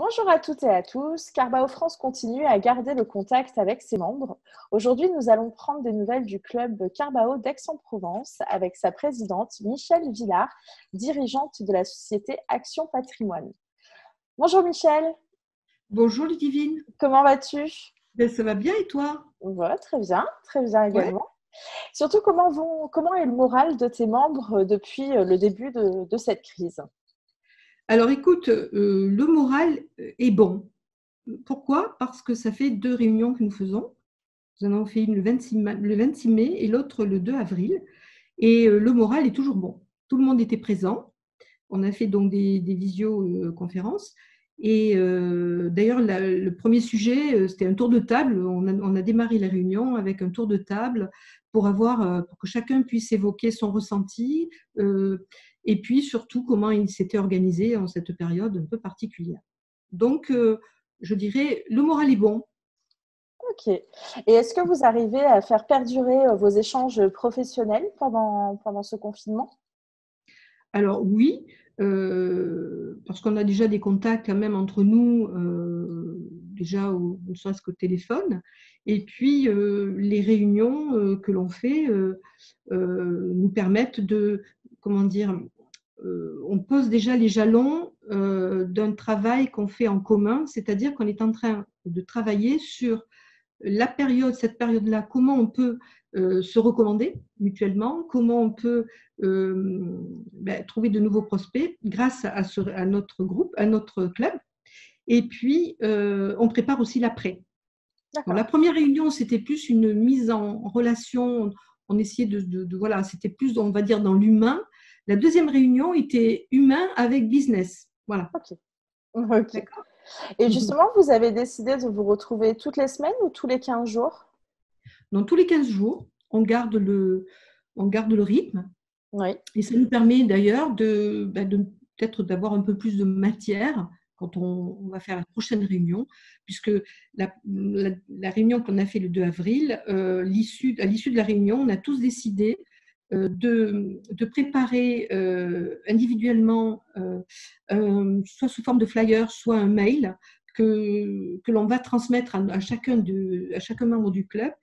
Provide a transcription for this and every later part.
Bonjour à toutes et à tous. Carbao France continue à garder le contact avec ses membres. Aujourd'hui, nous allons prendre des nouvelles du club Carbao d'Aix-en-Provence avec sa présidente Michèle Villard, dirigeante de la société Action Patrimoine. Bonjour Michèle. Bonjour Ludivine. Comment vas-tu? Ben, ça va bien et toi? Ouais, très bien Ouais. également. Surtout, comment est le moral de tes membres depuis le début de cette crise? Alors écoute, le moral est bon. Pourquoi? Parce que ça fait 2 réunions que nous faisons. Nous en avons fait une le 26 mai et l'autre le 2 avril. Et le moral est toujours bon. Tout le monde était présent. On a fait donc des visioconférences. Et d'ailleurs, le premier sujet, c'était un tour de table. On a démarré la réunion avec un tour de table pour que chacun puisse évoquer son ressenti et puis surtout comment il s'était organisé en cette période un peu particulière. Donc, je dirais, le moral est bon. Ok. Et est-ce que vous arrivez à faire perdurer vos échanges professionnels pendant ce confinement? Alors oui, parce qu'on a déjà des contacts quand même entre nous, déjà ne serait-ce qu'au téléphone. Et puis les réunions que l'on fait nous permettent de, comment dire, on pose déjà les jalons d'un travail qu'on fait en commun, c'est-à-dire qu'on est en train de travailler sur cette période-là, comment on peut se recommander mutuellement, comment on peut trouver de nouveaux prospects grâce à notre groupe, à notre club. Et puis, on prépare aussi l'après. Bon, D'accord. la première réunion, c'était plus une mise en relation. On essayait voilà, c'était plus, on va dire, dans l'humain. La deuxième réunion était humain avec business. Voilà. Ok. Ok. D'accord. Et justement, vous avez décidé de vous retrouver toutes les semaines ou tous les 15 jours? Dans tous les 15 jours, on garde le rythme. Oui. Et ça nous permet d'ailleurs peut-être d'avoir un peu plus de matière quand on va faire la prochaine réunion, puisque la réunion qu'on a fait le 2 avril, à l'issue de la réunion, on a tous décidé de préparer individuellement, soit sous forme de flyer, soit un mail que l'on va transmettre à chacun membre du club,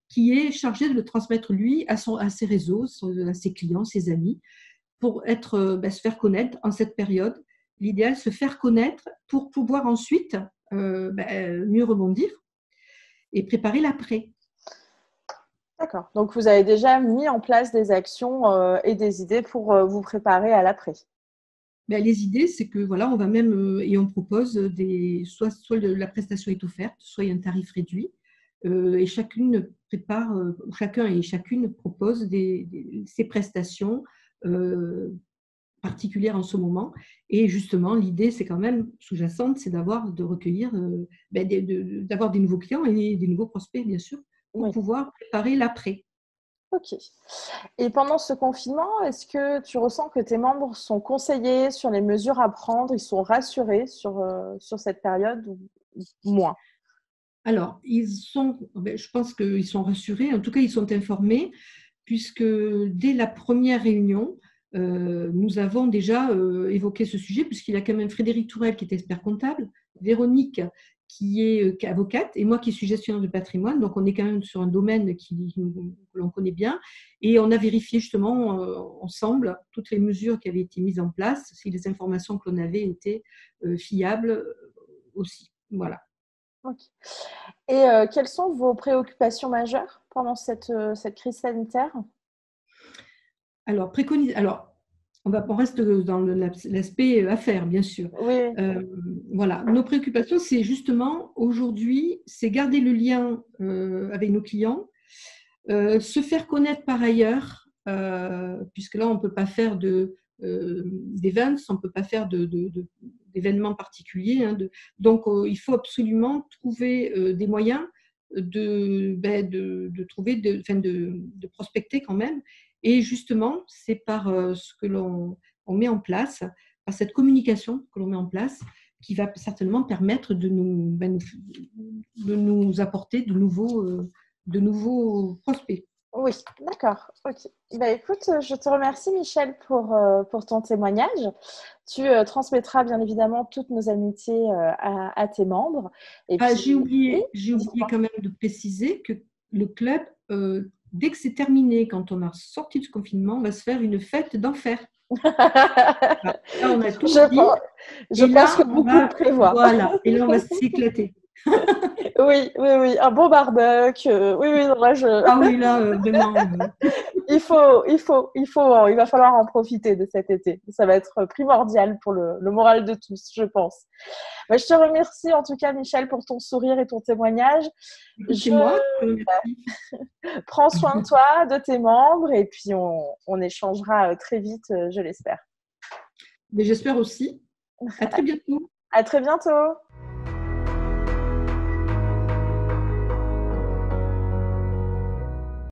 qui est chargé de le transmettre lui à ses réseaux, à ses clients, ses amis, pour se faire connaître en cette période. L'idéal, se faire connaître pour pouvoir ensuite mieux rebondir et préparer l'après. D'accord. Donc, vous avez déjà mis en place des actions et des idées pour vous préparer à l'après. Les idées, c'est que voilà, on va même et on propose soit la prestation est offerte, soit il y a un tarif réduit, et chacun et chacune propose ses prestations particulière en ce moment. Et justement, l'idée, c'est quand même sous-jacente, c'est de recueillir, d'avoir des nouveaux clients et des nouveaux prospects, bien sûr, pour Oui. pouvoir préparer l'après. Ok. Et pendant ce confinement, est-ce que tu ressens que tes membres sont conseillés sur les mesures à prendre? Ils sont rassurés sur cette période ou moins? Alors, je pense qu'ils sont rassurés, en tout cas, ils sont informés, puisque dès la première réunion, nous avons déjà évoqué ce sujet, puisqu'il y a quand même Frédéric Tourelle qui est expert comptable, Véronique qui est avocate, et moi qui suis gestionnaire de patrimoine. Donc, on est quand même sur un domaine que l'on connaît bien. Et on a vérifié justement ensemble toutes les mesures qui avaient été mises en place, si les informations que l'on avait étaient fiables aussi. Voilà. Ok. Et quelles sont vos préoccupations majeures pendant cette crise sanitaire? Alors, on reste dans l'aspect affaires, bien sûr. Oui, Euh, voilà, nos préoccupations, c'est justement aujourd'hui, c'est garder le lien avec nos clients, se faire connaître par ailleurs, puisque là, on ne peut pas faire d'events, on ne peut pas faire d'événements particuliers. Donc, il faut absolument trouver des moyens de trouver, de prospecter quand même. Et justement, c'est par ce que on met en place, par cette communication que l'on met en place, qui va certainement permettre de nous apporter de nouveaux prospects. Oui, d'accord. Ok. Bah, écoute, je te remercie, Michel, pour ton témoignage. Tu transmettras bien évidemment toutes nos amitiés à tes membres. Et Ah, puis, oui, j'ai oublié dis-moi. quand même de préciser que le club, dès que c'est terminé, quand on a sorti du confinement, on va se faire une fête d'enfer. Voilà. Là, on a tout Je dit. pense, je Et pense que là, beaucoup le prévoient. voilà. Et là, on va s'éclater. Oui, oui, oui. Un bon barbecue. Oui, oui, non, là, Ah oui, là, vraiment. il va falloir en profiter de cet été. Ça va être primordial pour le moral de tous, je pense. Bah, je te remercie en tout cas, Michel, pour ton sourire et ton témoignage. Écoute, c'est Je moi qui te remercie. prends soin de toi, de tes membres, et puis on échangera très vite, je l'espère. Mais j'espère aussi. À très bientôt. À très bientôt.